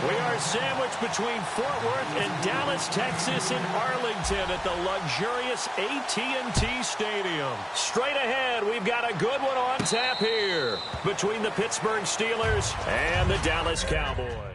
We are sandwiched between Fort Worth and Dallas, Texas, and Arlington at the luxurious AT&T Stadium. Straight ahead, we've got a good one on tap here between the Pittsburgh Steelers and the Dallas Cowboys.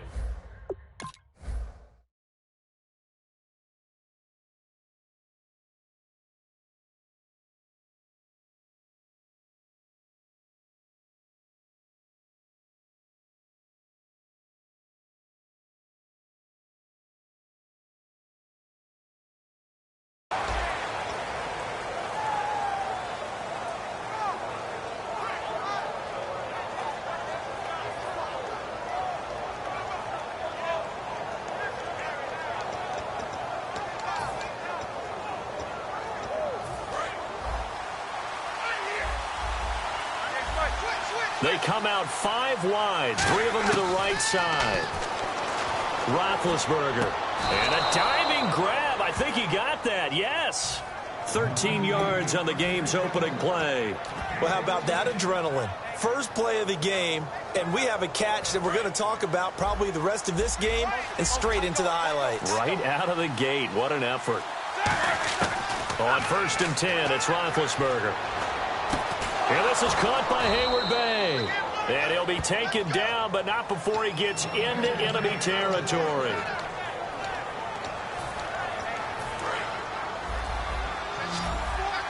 They come out 5 wide, 3 of them to the right side. Roethlisberger. And a diving grab. I think he got that. Yes. 13 yards on the game's opening play. Well, how about that adrenaline? First play of the game, and we have a catch that we're going to talk about probably the rest of this game and straight into the highlights. Right out of the gate. What an effort. On 1st and 10, it's Roethlisberger. And this is caught by Hayward Bay. And he'll be taken down, but not before he gets into enemy territory.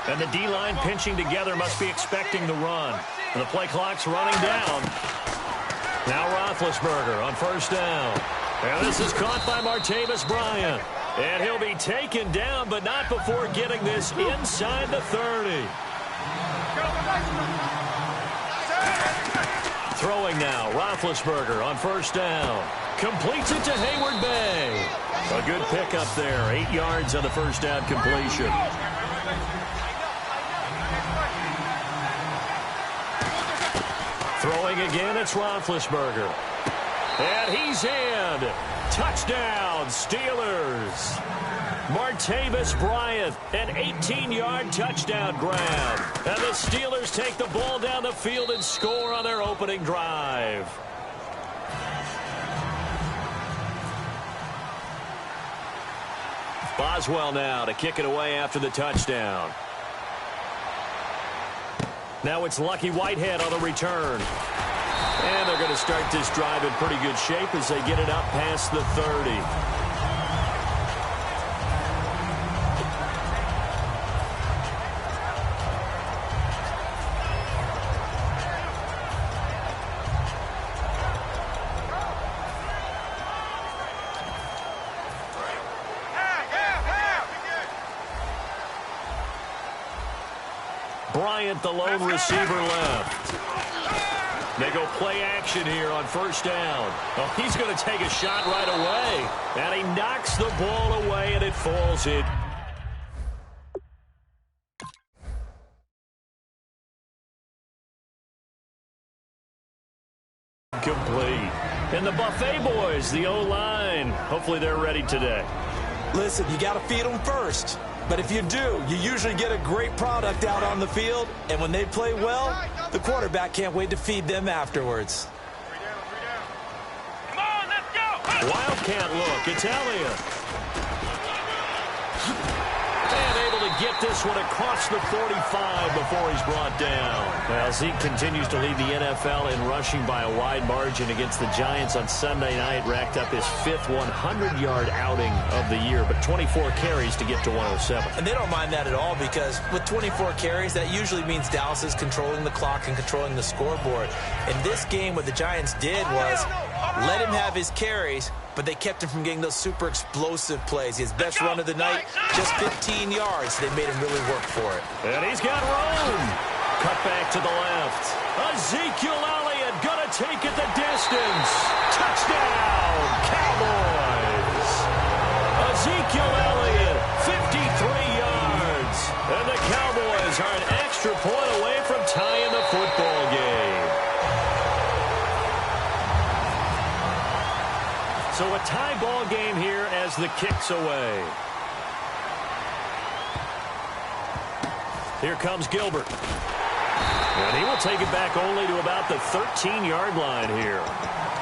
And the D-line pinching together must be expecting the run. And the play clock's running down. Now Roethlisberger on 1st down. And this is caught by Martavis Bryant. And he'll be taken down, but not before getting this inside the 30. Throwing now, Roethlisberger on 1st down. Completes it to Hayward Bay. A good pickup there, 8 yards on the 1st down completion. Throwing again, it's Roethlisberger. And he's in. Touchdown, Steelers. Martavis Bryant, an 18-yard touchdown grab. And the Steelers take the ball down the field and score on their opening drive. Boswell now to kick it away after the touchdown. Now it's Lucky Whitehead on the return. And they're going to start this drive in pretty good shape as they get it up past the 30. Bryant, the lone receiver left. They go play action here on 1st down. Oh, he's going to take a shot right away. And he knocks the ball away, and it falls in. Complete. And the Buffet boys, the O-line. Hopefully they're ready today. Listen, you got to feed them first. But if you do, you usually get a great product out on the field. And when they play well, the quarterback can't wait to feed them afterwards. Come on, let's go. Wildcat look. It's Elliott. And able to get this one across the 45 before he's brought down. Well, Zeke continues to lead the NFL in rushing by a wide margin against the Giants on Sunday night. Racked up his 5th 100-yard outing of the year, but 24 carries to get to 107. And they don't mind that at all because with 24 carries, that usually means Dallas is controlling the clock and controlling the scoreboard. In this game, what the Giants did was let him have his carries, but they kept him from getting those super explosive plays. His best run of the night, just 15 yards. They made him really work for it. And he's got room. Cut back to the left. Ezekiel Elliott going to take it the distance. Touchdown, Cowboys. Ezekiel Elliott, 53 yards. And the Cowboys are an extra point away from tying the football game. So a tie ball game here as the kick's away. Here comes Gilbert. And he will take it back only to about the 13-yard line here.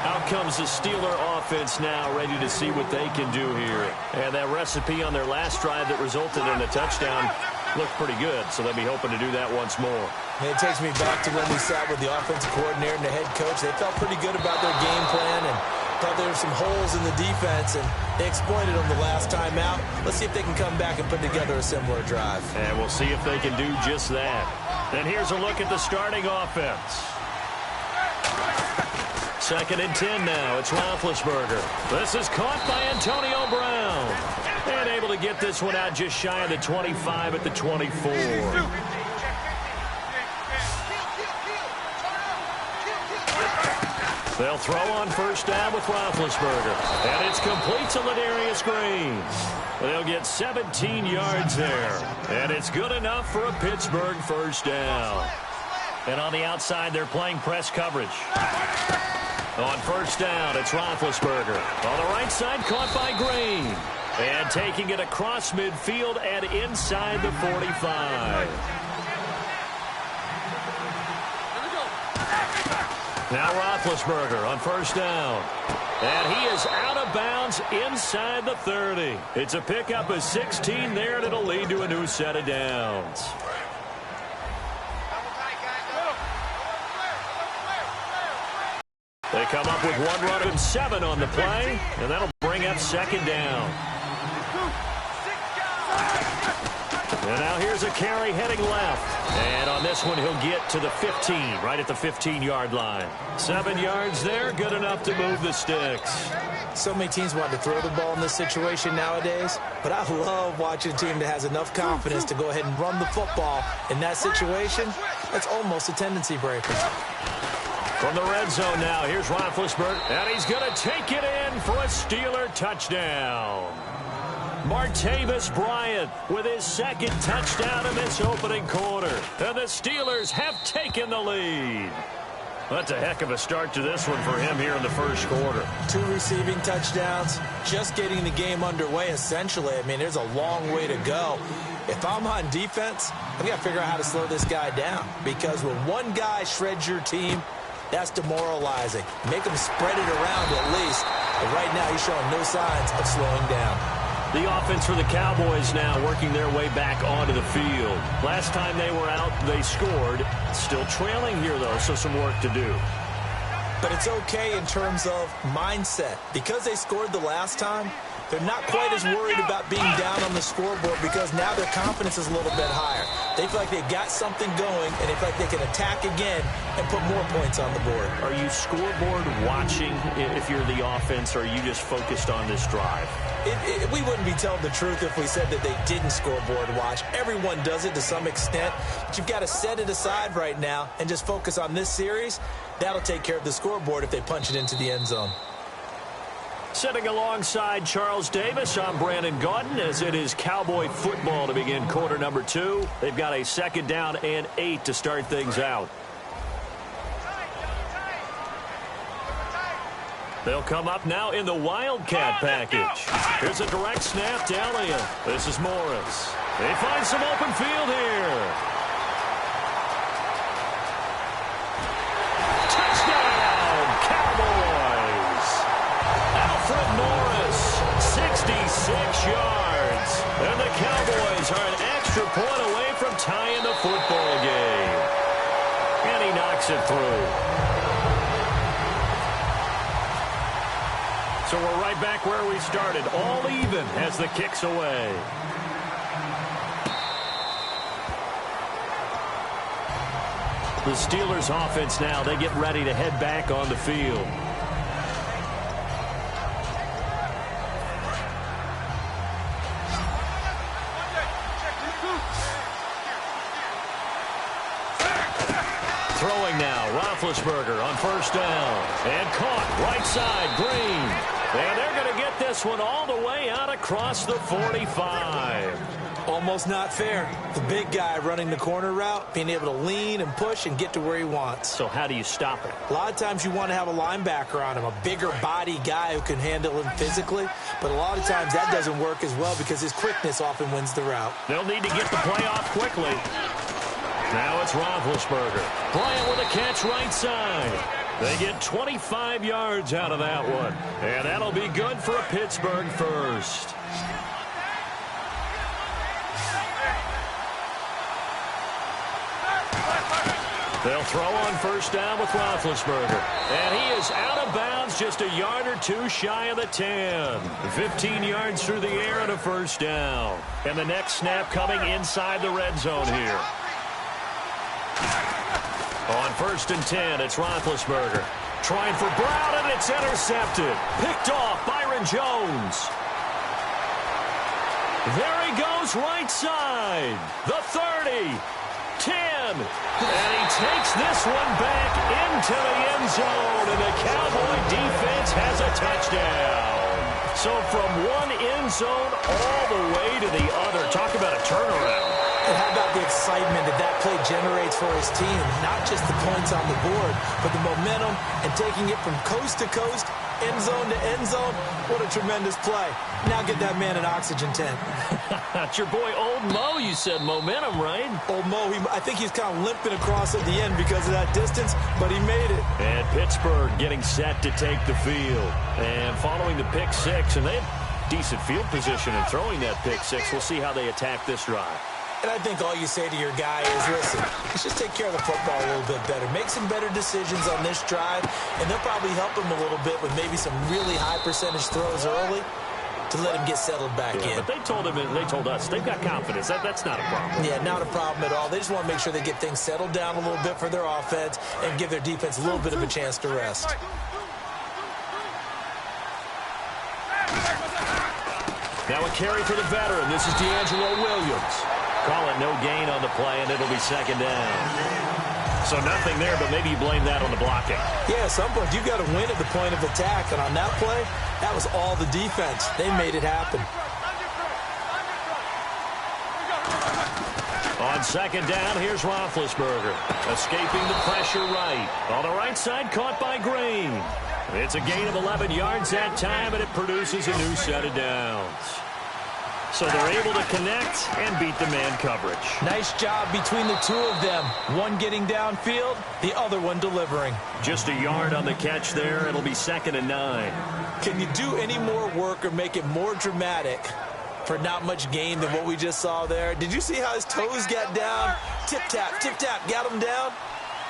Out comes the Steeler offense now, ready to see what they can do here. And that recipe on their last drive that resulted in a touchdown looked pretty good, so they'll be hoping to do that once more. And it takes me back to when we sat with the offensive coordinator and the head coach. They felt pretty good about their game plan and thought there were some holes in the defense, and they exploited them the last time out. Let's see if they can come back and put together a similar drive. And we'll see if they can do just that. And here's a look at the starting offense. 2nd and 10 now. It's Roethlisberger. This is caught by Antonio Brown. And able to get this one out just shy of the 25 at the 24. They'll throw on 1st down with Roethlisberger. And it's complete to Ladarius Green. They'll get 17 yards there. And it's good enough for a Pittsburgh 1st down. And on the outside, they're playing press coverage. On 1st down, it's Roethlisberger. On the right side, caught by Green. And taking it across midfield and inside the 45. Now Roethlisberger on 1st down. And he is out of bounds inside the 30. It's a pickup of 16 there, and it'll lead to a new set of downs. They come up with one run and 7 on the play, and that'll bring up 2nd down. And now here's a carry heading left. And on this one, he'll get to the 15, right at the 15-yard line. 7 yards there, good enough to move the sticks. So many teams want to throw the ball in this situation nowadays, but I love watching a team that has enough confidence to go ahead and run the football in that situation. That's almost a tendency breaker. From the red zone now, here's Roethlisberger, and he's going to take it in for a Steeler touchdown. Martavis Bryant with his 2nd touchdown in this opening quarter. And the Steelers have taken the lead. That's a heck of a start to this one for him here in the 1st quarter. 2 receiving touchdowns, just getting the game underway essentially. I mean, there's a long way to go. If I'm on defense, I've got to figure out how to slow this guy down. Because when one guy shreds your team, that's demoralizing. Make him spread it around at least. But right now, he's showing no signs of slowing down. The offense for the Cowboys now working their way back onto the field. Last time they were out, they scored. Still trailing here, though, so some work to do. But it's okay in terms of mindset. Because they scored the last time, they're not quite as worried about being down on the scoreboard because now their confidence is a little bit higher. They feel like they've got something going, and they feel like they can attack again and put more points on the board. Are you scoreboard watching if you're the offense, or are you just focused on this drive? We wouldn't be telling the truth if we said that they didn't scoreboard watch. Everyone does it to some extent, but you've got to set it aside right now and just focus on this series. That'll take care of the scoreboard if they punch it into the end zone. Sitting alongside Charles Davis, I'm Brandon Gaudin, as it is Cowboy football to begin quarter number 2. They've got a 2nd down and 8 to start things out. They'll come up now in the Wildcat package. Here's a direct snap to Elliott. This is Morris. They find some open field here. Touchdown, Cowboys! Alfred Morris, 66 yards. And the Cowboys are an extra point away from tying the football game. And he knocks it through. So we're right back where we started, all even as the kick's away. The Steelers offense now, they get ready to head back on the field. Throwing now, Roethlisberger on 1st down. And caught, right side, Green. And they're going to get this one all the way out across the 45. Almost not fair. The big guy running the corner route, being able to lean and push and get to where he wants. So how do you stop it? A lot of times you want to have a linebacker on him, a bigger body guy who can handle him physically. But a lot of times that doesn't work as well because his quickness often wins the route. They'll need to get the play off quickly. Now it's Roethlisberger. Bryant with a catch right side. They get 25 yards out of that one. And that'll be good for a Pittsburgh first. They'll throw on first down with Roethlisberger. And he is out of bounds, just a yard or two shy of the 10. 15 yards through the air and a first down. And the next snap coming inside the red zone here. On first and 10, it's Roethlisberger. Trying for Brown, and it's intercepted. Picked off Byron Jones. There he goes, right side. The 30. 10, and he takes this one back into the end zone, and the Cowboy defense has a touchdown. So from one end zone all the way to the other. Talk about a turnaround. And how about the excitement that play generates for his team? Not just the points on the board, but the momentum and taking it from coast to coast, end zone to end zone. What a tremendous play. Now get that man an oxygen tent. That's your boy Old Mo. You said momentum, right? Old Mo, I think he's kind of limping across at the end because of that distance, but he made it. And Pittsburgh getting set to take the field. And following the pick six, and they have decent field position in throwing that pick six. We'll see how they attack this drive. And I think all you say to your guy is, listen, let's just take care of the football a little bit better. Make some better decisions on this drive, and they'll probably help him a little bit with maybe some really high percentage throws early to let him get settled back in. But they told him, and they told us, they've got confidence. That's not a problem. Yeah, not a problem at all. They just want to make sure they get things settled down a little bit for their offense and give their defense a little bit of a chance to rest. Now a carry for the veteran. This is D'Angelo Williams. Call it no gain on the play, and it'll be second down. So nothing there, but maybe you blame that on the blocking. Yeah, at some point, you've got to win at the point of attack. And on that play, that was all the defense. They made it happen. On second down, here's Roethlisberger. Escaping the pressure right. On the right side, caught by Green. It's a gain of 11 yards that time, and it produces a new set of downs. So they're able to connect and beat the man coverage. Nice job between the two of them. One getting downfield, the other one delivering. Just a yard on the catch there. It'll be second and 9. Can you do any more work or make it more dramatic for not much gain than what we just saw there? Did you see how his toes got down? Tip-tap, got him down.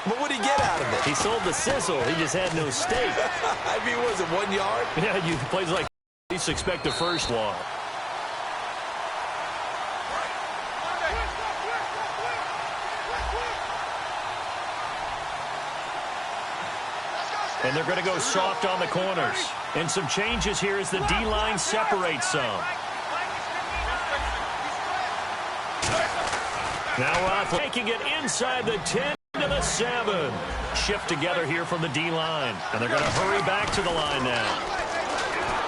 But what did he get out of it? He sold the sizzle. He just had no steak. I mean, was it 1 yard? Yeah, you plays like at least expect the first one. And they're going to go soft on the corners. And some changes here as the D-line separates some. Now Roth taking it inside the 10 to the 7. Shift together here from the D-line. And they're going to hurry back to the line now.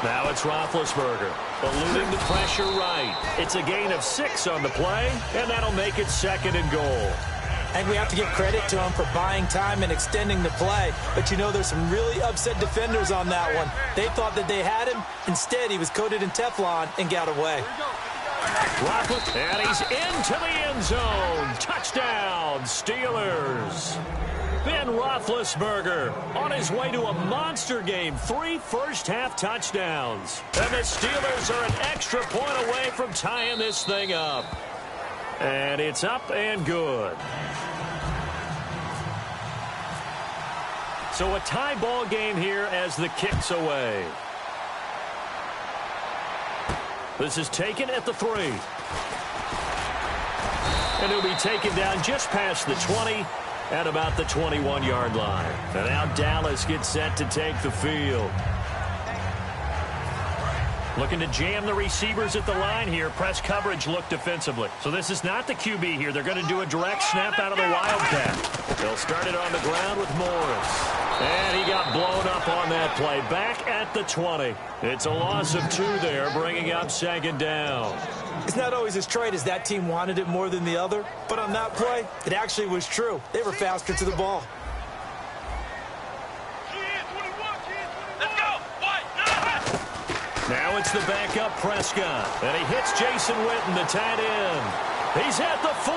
Now it's Roethlisberger, eluding the pressure right. It's a gain of 6 on the play, and that'll make it second and goal. I think we have to give credit to him for buying time and extending the play. But, you know, there's some really upset defenders on that one. They thought that they had him. Instead, he was coated in Teflon and got away. And he's into the end zone. Touchdown, Steelers. Ben Roethlisberger on his way to a monster game. 3 first-half touchdowns. And the Steelers are an extra point away from tying this thing up. And it's up and good. So a tie ball game here as the kick's away. This is taken at the 3. And it'll be taken down just past the 20 at about the 21-yard line. And now Dallas gets set to take the field. Looking to jam the receivers at the line here. Press coverage look defensively. So this is not the QB here. They're going to do a direct snap out of the Wildcat. They'll start it on the ground with Morris. And he got blown up on that play. Back at the 20. It's a loss of 2 there, bringing up second down. It's not always as straight as that team wanted it more than the other. But on that play, it actually was true. They were faster to the ball. Now it's the backup Prescott. And he hits Jason Witten, the tight end. He's at the 40.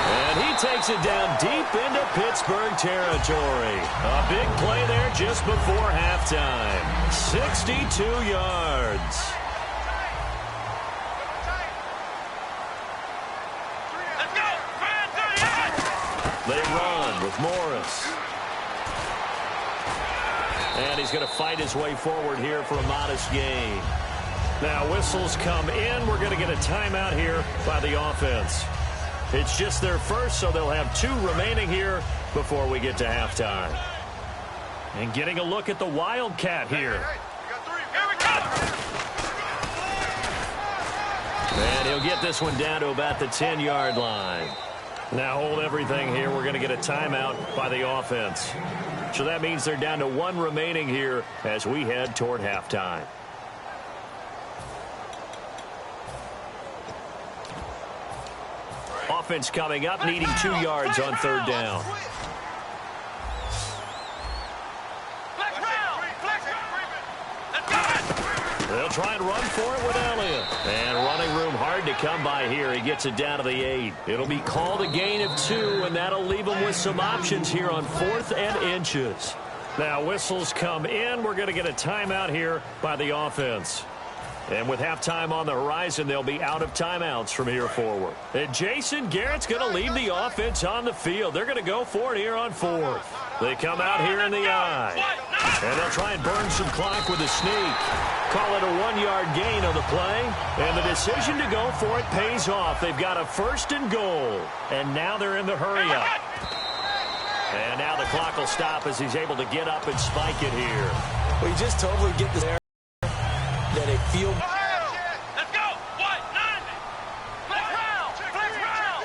And he takes it down deep into Pittsburgh territory. A big play there just before halftime. 62 yards. They run with Morris. And he's going to fight his way forward here for a modest gain. Now whistles come in. We're going to get a timeout here by the offense. It's just their first, so they'll have 2 remaining here before we get to halftime. And getting a look at the Wildcat here. And he'll get this one down to about the 10-yard line. Now hold everything here. We're going to get a timeout by the offense. So that means they're down to 1 remaining here as we head toward halftime. Offense coming up, needing 2 yards on 3rd down. They'll try and run for it with Elliott. And running room hard to come by here. He gets it down to the 8. It'll be called a gain of 2, and that'll leave them with some options here on 4th and inches. Now whistles come in. We're going to get a timeout here by the offense. And with halftime on the horizon, they'll be out of timeouts from here forward. And Jason Garrett's going to leave the offense on the field. They're going to go for it here on 4th. They come out here in the I. And they'll try and burn some clock with a sneak. Call it a 1-yard gain on the play. And the decision to go for it pays off. They've got a 1st and goal. And now they're in the hurry-up. And now the clock will stop as he's able to get up and spike it here. Well, you just totally get this there that it feels. Let's go. 1-9. Flex round. Flex round.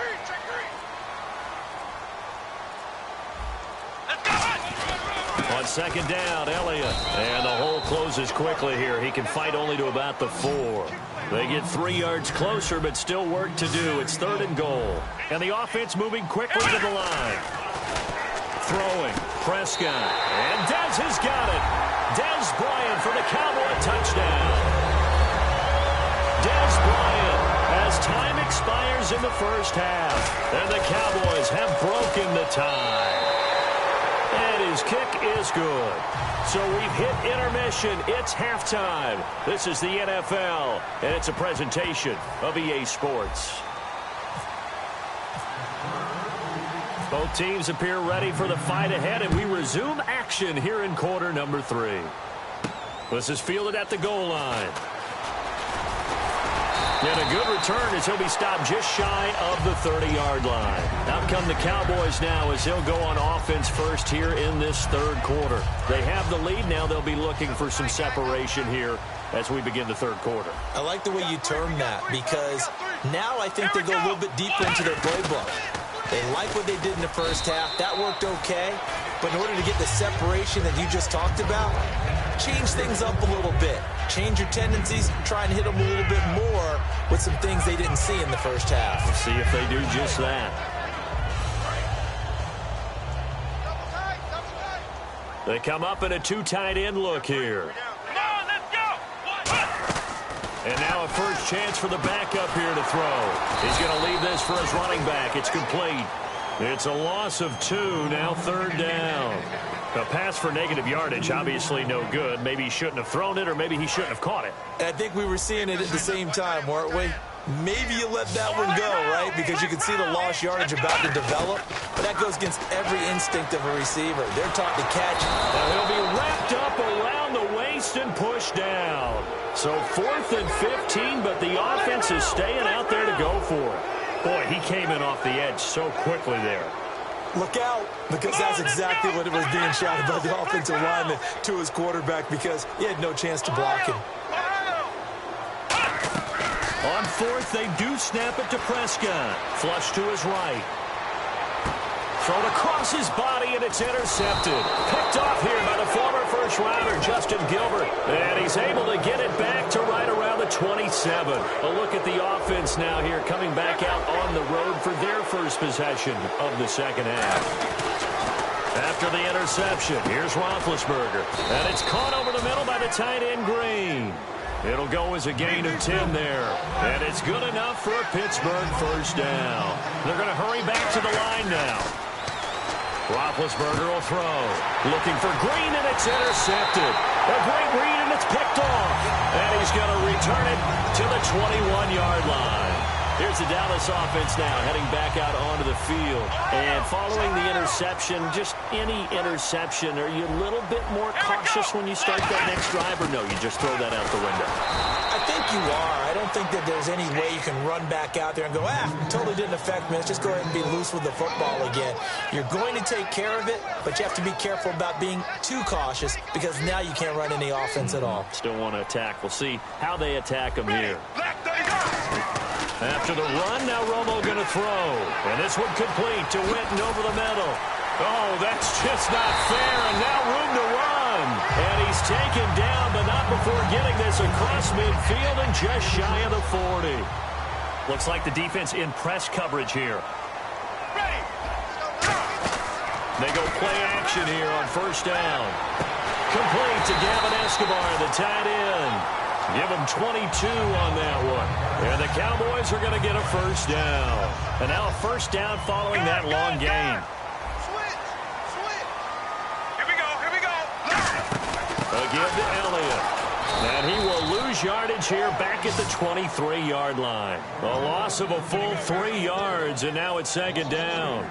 Let's go. On 2nd down, Elliott. And the hole closes quickly here. He can fight only to about the 4. They get 3 yards closer, but still work to do. It's 3rd and goal. And the offense moving quickly to the line. Throwing. Prescott. And Dez has got it. Dez Bryant for the Cowboy touchdown. Dez Bryant, as time expires in the 1st half, and the Cowboys have broken the tie. And his kick is good. So we've hit intermission. It's halftime. This is the NFL, and it's a presentation of EA Sports. Both teams appear ready for the fight ahead, and we resume action here in quarter number 3. This is fielded at the goal line. And a good return as he'll be stopped just shy of the 30-yard line. Out come the Cowboys now as they'll go on offense first here in this 3rd quarter. They have the lead now. They'll be looking for some separation here as we begin the 3rd quarter. I like the way you term that because now I think they go a little bit deeper into their playbook. They like what they did in the 1st half. That worked okay. But in order to get the separation that you just talked about, change things up a little bit. Change your tendencies, try and hit them a little bit more with some things they didn't see in the 1st half. We'll see if they do just that. They come up in a 2 tight end look here. And now a first chance for the backup here to throw. He's going to leave this for his running back. It's complete. It's a loss of 2, now 3rd down. A pass for negative yardage, obviously no good. Maybe he shouldn't have thrown it, or maybe he shouldn't have caught it. I think we were seeing it at the same time, weren't we? Maybe you let that one go, right? Because you can see the lost yardage about to develop. But that goes against every instinct of a receiver. They're taught to catch. And he'll be wrapped up around the waist and pushed down. So 4th and 15, but the offense is staying out there to go for it. Boy, he came in off the edge so quickly there. Look out, because that's exactly what it was being shouted by the offensive lineman to his quarterback because he had no chance to block him. On 4th, they do snap it to Prescott. Flush to his right. Thrown across his body, and it's intercepted. Picked off here by the former first-rounder, Justin Gilbert. And he's able to get it back to right around the 27. A look at the offense now here, coming back out on the road for their first possession of the 2nd half. After the interception, here's Roethlisberger. And it's caught over the middle by the tight end, Green. It'll go as a gain of 10 there. And it's good enough for a Pittsburgh first down. They're going to hurry back to the line now. Roethlisberger will throw. Looking for Green, and it's intercepted. A great read, and it's picked off. And he's going to return it to the 21-yard line. Here's the Dallas offense now heading back out onto the field. And following the interception, just any interception, are you a little bit more cautious when you start that next drive, or no, you just throw that out the window? I think you are. I don't think that there's any way you can run back out there and go, totally didn't affect me. Let's just go ahead and be loose with the football again. You're going to take care of it, but you have to be careful about being too cautious because now you can't run any offense at all. Still want to attack. We'll see how they attack them here. After the run, now Romo going to throw. And this one complete to Witten over the middle. Oh, that's just not fair, and now room to run. And he's taken down, but not before getting this across midfield and just shy of the 40. Looks like the defense in press coverage here. They go play action here on first down. Complete to Gavin Escobar, the tight end. Give him 22 on that one. And the Cowboys are going to get a first down. And now a first down following that long gain. Here we go. A give to Elliott. And he will lose yardage here back at the 23-yard line. A loss of a full 3 yards, and now it's second down.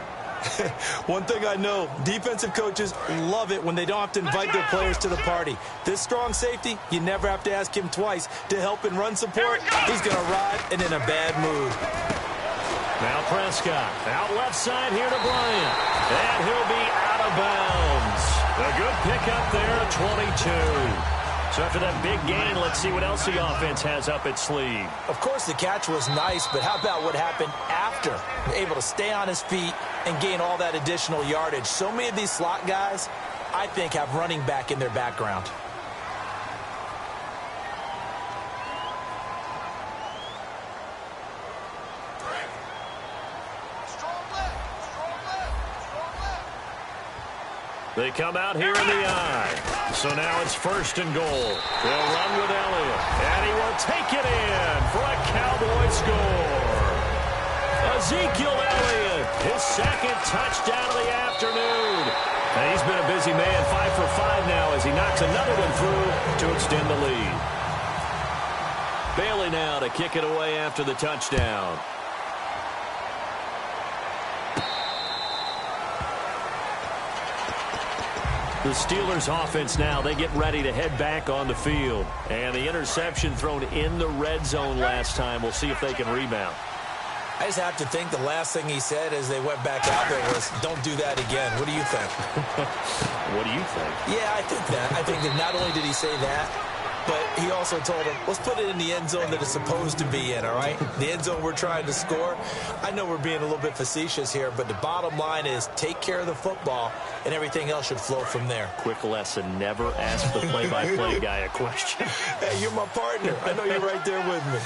One thing I know, defensive coaches love it when they don't have to invite their players to the party. This strong safety, you never have to ask him twice to help in run support. He's going to ride and in a bad mood. Now Prescott, out left side here to Bryant. And he'll be out of bounds. A good pickup there at 22. So after that big gain, let's see what else the offense has up its sleeve. Of course, the catch was nice, but how about what happened after? Able to stay on his feet and gain all that additional yardage. So many of these slot guys, I think, have running back in their background. They come out here in the eye. So now it's first and goal. They'll run with Elliott. And he will take it in for a Cowboy score. Ezekiel Elliott, his second touchdown of the afternoon. And he's been a busy man, 5 for 5 now as he knocks another one through to extend the lead. Bailey now to kick it away after the touchdown. The Steelers offense now, they get ready to head back on the field. And the interception thrown in the red zone last time. We'll see if they can rebound. I just have to think the last thing he said as they went back out there was, don't do that again. What do you think? What do you think? Yeah, I think that. I think that not only did he say that, but he also told him, let's put it in the end zone that it's supposed to be in, all right? The end zone we're trying to score. I know we're being a little bit facetious here, but the bottom line is take care of the football, and everything else should flow from there. Quick lesson, never ask the play-by-play guy a question. Hey, you're my partner. I know you're right there with me.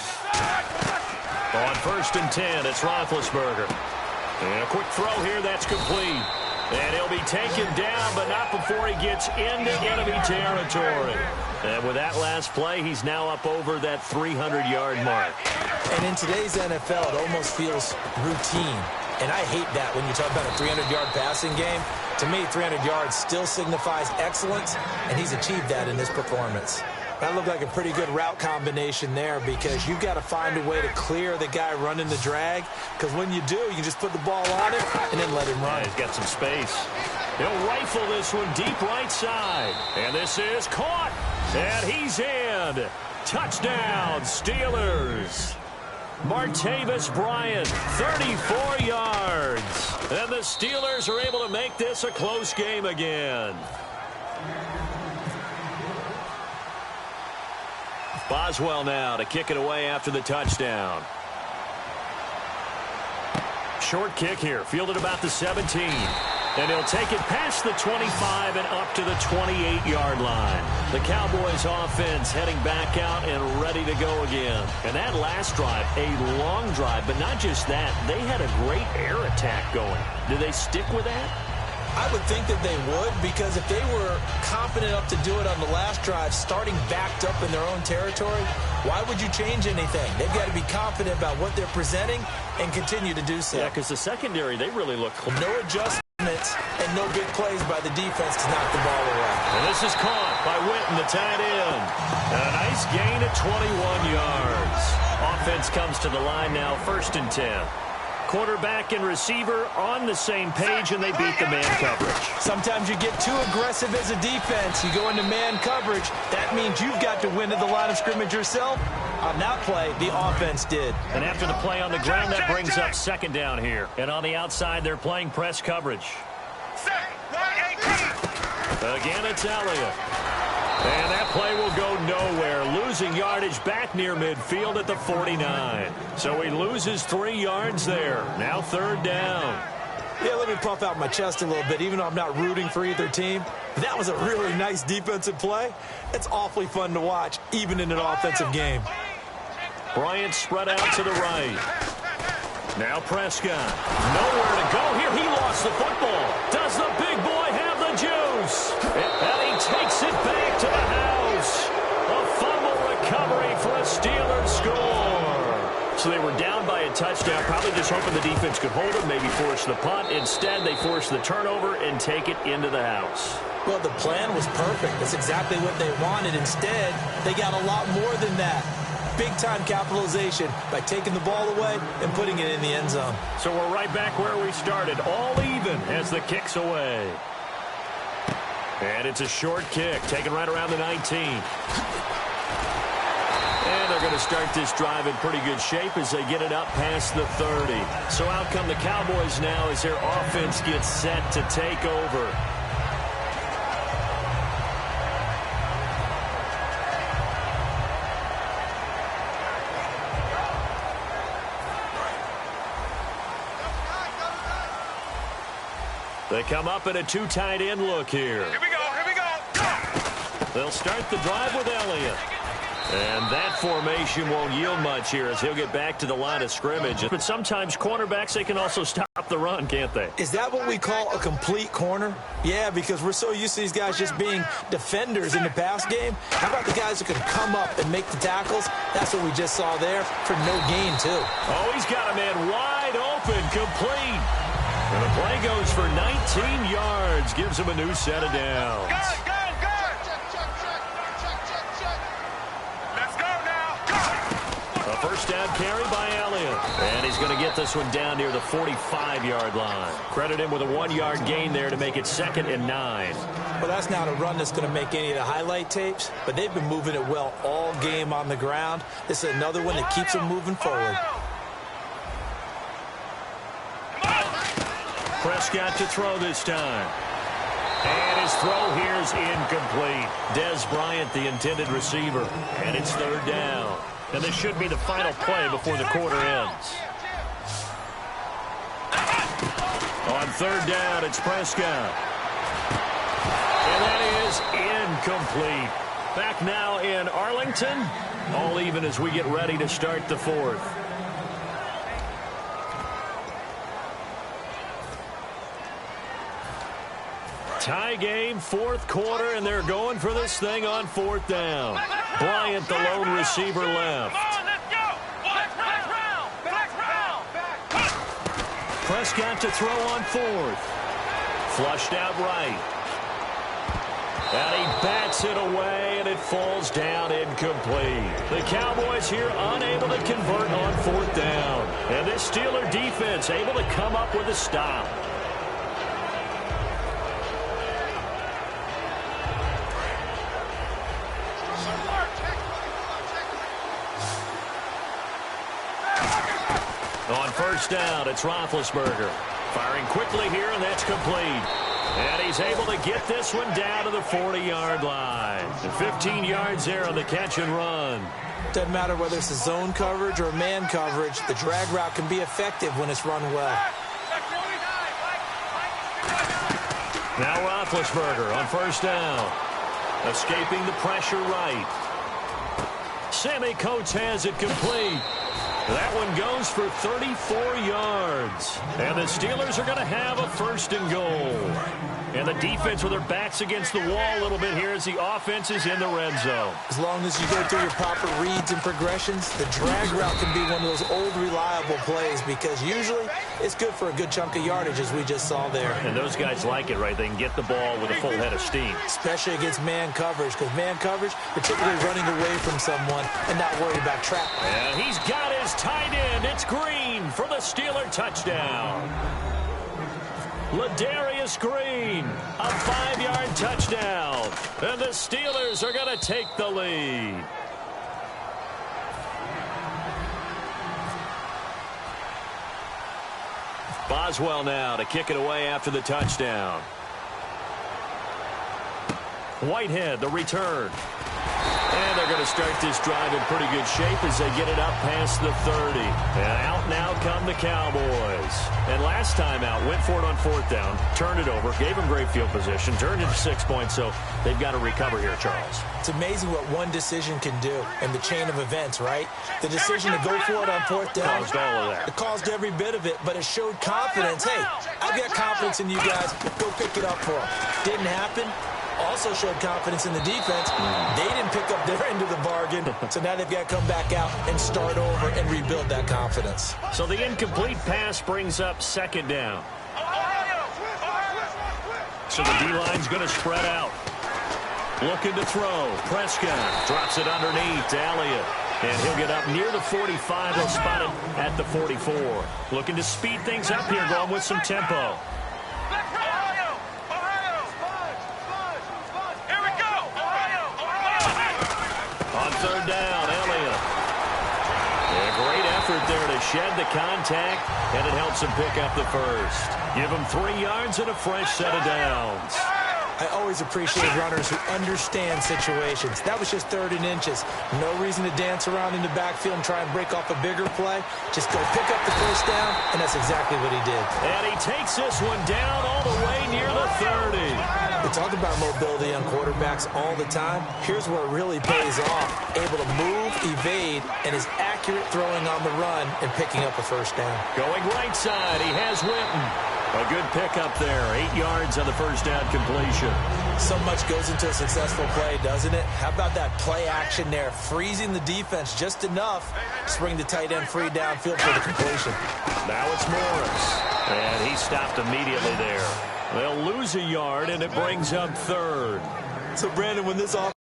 On first and 10, it's Roethlisberger. And a quick throw here, that's complete. And he'll be taken down, but not before he gets into enemy territory. And with that last play, he's now up over that 300-yard mark. And in today's NFL, it almost feels routine. And I hate that when you talk about a 300-yard passing game. To me, 300 yards still signifies excellence, and he's achieved that in this performance. That looked like a pretty good route combination there because you've got to find a way to clear the guy running the drag, because when you do, you just put the ball on him and then let him run. Yeah, he's got some space. He'll rifle this one deep right side. And this is caught. And he's in. Touchdown, Steelers. Martavis Bryant, 34 yards. And the Steelers are able to make this a close game again. Boswell now to kick it away after the touchdown. Short kick here, fielded about the 17. And he'll take it past the 25 and up to the 28-yard line. The Cowboys offense heading back out and ready to go again. And that last drive, a long drive, but not just that. They had a great air attack going. Do they stick with that? I would think that they would, because if they were confident enough to do it on the last drive, starting backed up in their own territory, why would you change anything? They've got to be confident about what they're presenting and continue to do so. Yeah, because the secondary, they really look close. No adjustments and no big plays by the defense to knock the ball away. And this is caught by Witten, the tight end. And a nice gain at 21 yards. Offense comes to the line now, 1st and 10. Quarterback and receiver on the same page, and they beat the man coverage. Sometimes you get too aggressive as a defense. You go into man coverage. That means you've got to win at the line of scrimmage yourself. On that play, the offense did. And after the play on the ground, that brings up 2nd down here. And on the outside, they're playing press coverage. Again, it's Elliott. And that play will go nowhere. Losing yardage back near midfield at the 49. So he loses 3 yards there. Now 3rd down. Yeah, let me puff out my chest a little bit, even though I'm not rooting for either team. That was a really nice defensive play. It's awfully fun to watch, even in an offensive game. Bryant spread out to the right. Now Prescott. Nowhere to go here. He lost the football. Does the big boy have the juice? And he takes it back to the house. A fumble recovery for a Steelers score. So they were down by a touchdown, probably just hoping the defense could hold them, maybe force the punt. Instead, they force the turnover and take it into the house. Well, the plan was perfect. That's exactly what they wanted. Instead, they got a lot more than that. Big-time capitalization by taking the ball away and putting it in the end zone. So we're right back where we started, all even as the kick's away. And it's a short kick, taken right around the 19. And they're going to start this drive in pretty good shape as they get it up past the 30. So out come the Cowboys now as their offense gets set to take over. They come up in a 2 tight end look here. Here we go, here we go. They'll start the drive with Elliott. And that formation won't yield much here as he'll get back to the line of scrimmage. But sometimes cornerbacks, they can also stop the run, can't they? Is that what we call a complete corner? Yeah, because we're so used to these guys just being defenders in the pass game. How about the guys who can come up and make the tackles? That's what we just saw there for no gain, too. Oh, he's got a man wide open, complete. And the play goes for 19 yards, gives him a new set of downs. Good. Let's go now. A 1st down carry by Elliott. And he's going to get this one down near the 45-yard line. Credit him with a 1-yard gain there to make it 2nd and 9. Well, that's not a run that's going to make any of the highlight tapes, but they've been moving it well all game on the ground. This is another one that keeps them moving forward. Prescott to throw this time. And his throw here is incomplete. Dez Bryant, the intended receiver. And it's 3rd down. And this should be the final play before the quarter ends. On 3rd down, it's Prescott. And that is incomplete. Back now in Arlington. All even as we get ready to start the 4th. Tie game, 4th quarter, and they're going for this thing on 4th down. Bryant, the lone receiver, left. Prescott to throw on 4th. Flushed out right. And he bats it away, and it falls down incomplete. The Cowboys here unable to convert on 4th down. And this Steeler defense able to come up with a stop. On 1st down, it's Roethlisberger. Firing quickly here, and that's complete. And he's able to get this one down to the 40-yard line. And 15 yards there on the catch and run. Doesn't matter whether it's a zone coverage or man coverage, the drag route can be effective when it's run well. Now Roethlisberger on 1st down. Escaping the pressure right. Sammy Coates has it complete. That one goes for 34 yards. And the Steelers are going to have a 1st and goal. And the defense with their backs against the wall a little bit here as the offense is in the red zone. As long as you go through your proper reads and progressions, the drag route can be one of those old reliable plays because usually it's good for a good chunk of yardage as we just saw there. And those guys like it, right? They can get the ball with a full head of steam. Especially against man coverage because man coverage, particularly running away from someone and not worried about trapping. And he's got his tight end. It's Green for the Steeler touchdown. Ladarius Green, a 5-yard touchdown. And the Steelers are going to take the lead. Boswell now to kick it away after the touchdown. Whitehead, the return. And they're going to start this drive in pretty good shape as they get it up past the 30. And out now come the Cowboys. And last time out, went for it on 4th down, turned it over, gave them great field position, turned it to 6 points, so they've got to recover here, Charles. It's amazing what one decision can do in the chain of events, right? The decision to go for it on 4th down. Caused all of that. It caused every bit of it, but it showed confidence. Hey, I've got confidence in you guys. Go pick it up for them. Didn't happen. Also showed confidence in the defense. They didn't pick up their end of the bargain, so now they've got to come back out and start over and rebuild that confidence. So the incomplete pass brings up 2nd down. So the D-line's going to spread out. Looking to throw. Prescott drops it underneath to Elliott. And he'll get up near the 45. He'll spot it at the 44. Looking to speed things up here, going with some tempo. On 3rd down, Elliott. A great effort there to shed the contact, and it helps him pick up the 1st. Give him 3 yards and a fresh set of downs. I always appreciate runners who understand situations. That was just 3rd and inches. No reason to dance around in the backfield and try and break off a bigger play. Just go pick up the 1st down, and that's exactly what he did. And he takes this one down all the way near the 30. We talk about mobility on quarterbacks all the time. Here's where it really pays off. Able to move, evade, and is accurate throwing on the run and picking up a 1st down. Going right side, he has Winton. A good pickup there. 8 yards on the 1st down completion. So much goes into a successful play, doesn't it? How about that play action there? Freezing the defense just enough to bring the tight end free downfield for the completion. Now it's Morris. And he stopped immediately there. They'll lose a yard, and it brings up 3rd. So, Brandon, when this offense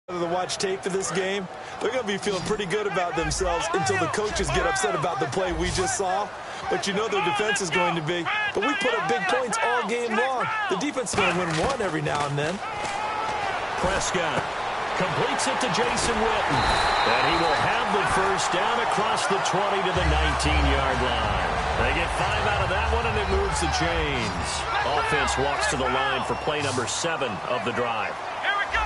to watch tape for this game, they're going to be feeling pretty good about themselves until the coaches get upset about the play we just saw. But you know their defense is going to be. But we put up big points all game long. The defense is going to win one every now and then. Prescott completes it to Jason Witten. And he will have the 1st down across the 20 to the 19-yard line. They get 5 out of that one, and it moves the chains. Offense walks to the line for play number 7 of the drive. Here we go.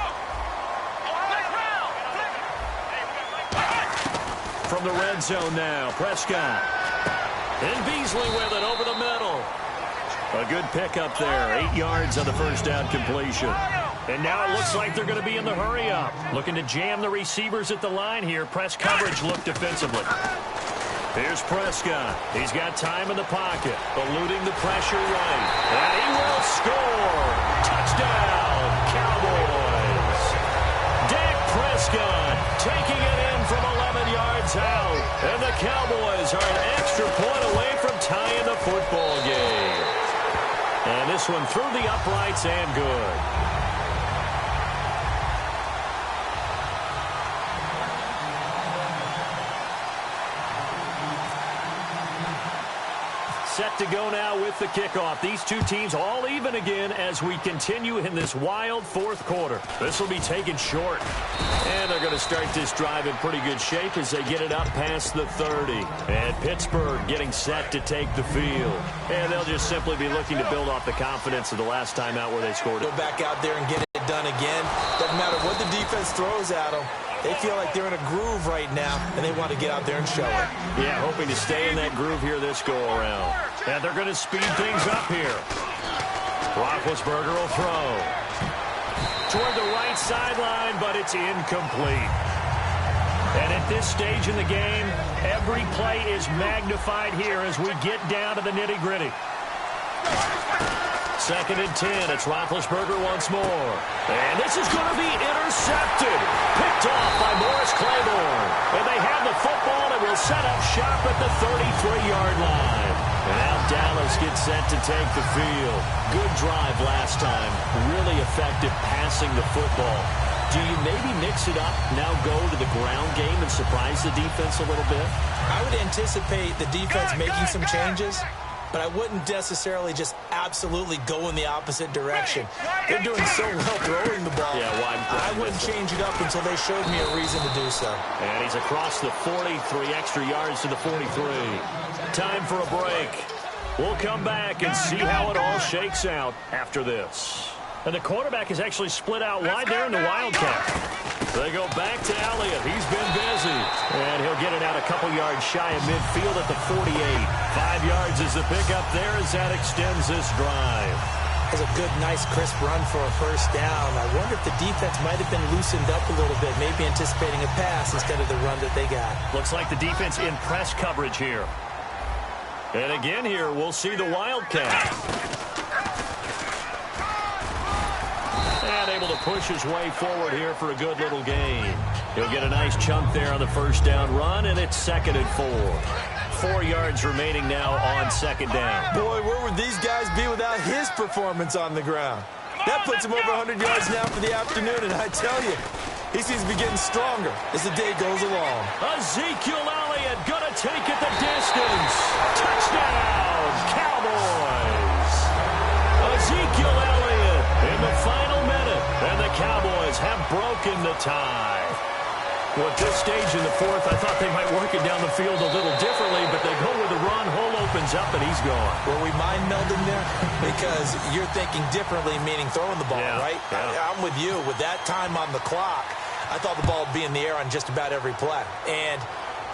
From the red zone now, Prescott. And Beasley with it over the middle. A good pickup there. 8 yards on the 1st down completion. And now it looks like they're going to be in the hurry-up. Looking to jam the receivers at the line here. Press coverage look defensively. Here's Prescott. He's got time in the pocket, eluding the pressure right. And he will score. Touchdown, Cowboys. Dak Prescott taking it in from 11 yards out. And the Cowboys are an extra point away from tying the football game. And this one through the uprights and good. Set to go now with the kickoff. These two teams all even again as we continue in this wild 4th quarter. This will be taken short. And they're going to start this drive in pretty good shape as they get it up past the 30. And Pittsburgh getting set to take the field. And they'll just simply be looking to build off the confidence of the last time out where they scored it. Go back out there and get it done again. Doesn't matter what the defense throws at them. They feel like they're in a groove right now, and they want to get out there and show it. Yeah, hoping to stay in that groove here this go-around. And they're going to speed things up here. Roethlisberger will throw. Toward the right sideline, but it's incomplete. And at this stage in the game, every play is magnified here as we get down to the nitty-gritty. 2nd and 10. It's Roethlisberger once more. And this is going to be intercepted. Picked off by Morris Claiborne. And they have the football and will set up shop at the 33-yard line. And now Dallas gets set to take the field. Good drive last time. Really effective passing the football. Do you maybe mix it up, now go to the ground game and surprise the defense a little bit? I would anticipate the defense making some changes, but I wouldn't necessarily just absolutely go in the opposite direction. They're doing so well throwing the ball. Yeah, I wouldn't change it up until they showed me a reason to do so. And he's across the 40, 3 extra yards to the 43. Time for a break. We'll come back and see how it all shakes out after this. And the quarterback is actually split out wide there in the Wildcat. They go back to Elliott. He's been busy. And he'll get it out a couple yards shy of midfield at the 48. 5 yards is the pickup there as that extends this drive. That's a good, nice, crisp run for a first down. I wonder if the defense might have been loosened up a little bit, maybe anticipating a pass instead of the run that they got. Looks like the defense in press coverage here. And again here, we'll see the Wildcat. And able to push his way forward here for a good little gain. He'll get a nice chunk there on the first down run, and it's 2nd and 4. 4 yards remaining now on 2nd down. Boy, where would these guys be without his performance on the ground? That puts him over 100 yards now for the afternoon, and I tell you, he seems to be getting stronger as the day goes along. Ezekiel Elliott gonna take it the distance. Touchdown, Cowboys. Ezekiel Elliott in the final minute, and the Cowboys have broken the tie. Well, at this stage in the fourth, I thought they might work it down the field a little differently, but they go with the run. Hole opens up, and he's gone. Were we mind melding there? Because you're thinking differently, meaning throwing the ball, right? Yeah. I'm with you. With that time on the clock, I thought the ball would be in the air on just about every play. And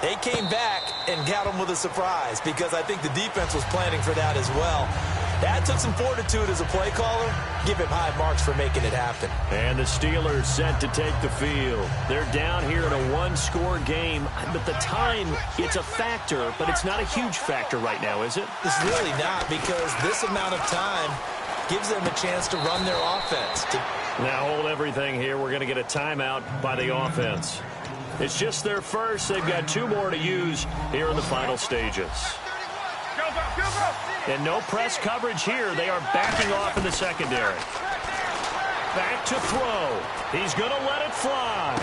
they came back and got them with a surprise because I think the defense was planning for that as well. That took some fortitude as a play caller. Give him high marks for making it happen. And the Steelers set to take the field. They're down here in a one-score game. But the time, it's a factor, but it's not a huge factor right now, is it? It's really not because this amount of time gives them a chance to run their offense. Now hold everything here. We're going to get a timeout by the offense. It's just their first. They've got 2 more to use here in the final stages. And no press coverage here. They are backing off in the secondary. Back to throw. He's going to let it fly.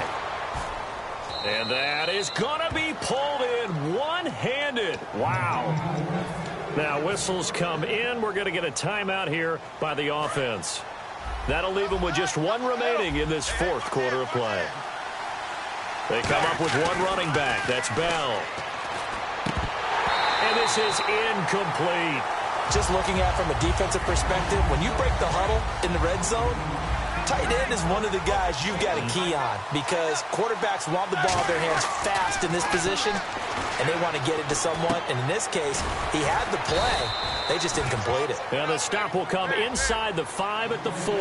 And that is going to be pulled in one-handed. Wow. Now whistles come in. We're going to get a timeout here by the offense. That'll leave them with just 1 remaining in this 4th quarter of play. They come up with 1 running back. That's Bell. And this is incomplete. Just looking at it from a defensive perspective, when you break the huddle in the red zone, tight end is one of the guys you've got to key on because quarterbacks want the ball in their hands fast in this position, and they want to get it to someone. And in this case, he had the play. They just didn't complete it. And the stop will come inside the 5 at the 4.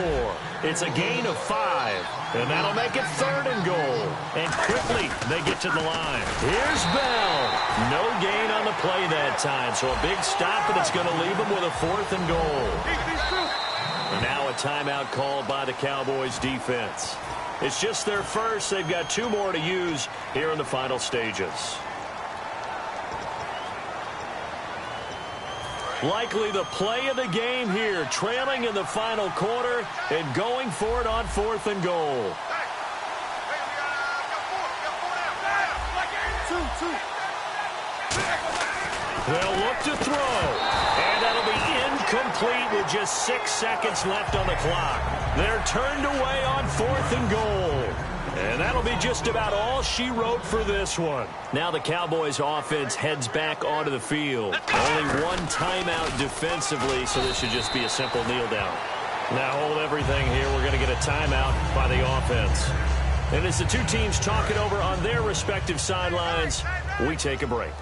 It's a gain of 5. And that'll make it 3rd and goal. And quickly, they get to the line. Here's Bell. No gain on the play that time. So a big stop, and it's going to leave them with a 4th and goal. And now a timeout called by the Cowboys defense. It's just their first. They've got 2 more to use here in the final stages. Likely the play of the game here, trailing in the final quarter and going for it on 4th and goal. They'll look to throw, and that'll be incomplete with just 6 seconds left on the clock. They're turned away on 4th and goal. And that'll be just about all she wrote for this one. Now the Cowboys offense heads back onto the field. Only 1 timeout defensively, so this should just be a simple kneel down. Now hold everything here. We're going to get a timeout by the offense. And as the 2 teams talk it over on their respective sidelines, we take a break.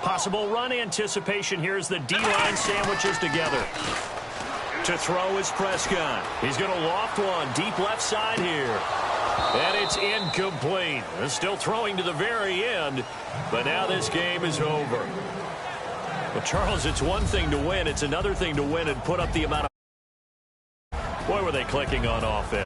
Possible run anticipation here as the D-line sandwiches together. To throw is Prescott. He's going to loft one deep left side here. And it's incomplete. They're still throwing to the very end, but now this game is over. Well, Charles, it's one thing to win. It's another thing to win and put up the amount of... Boy, were they clicking on offense.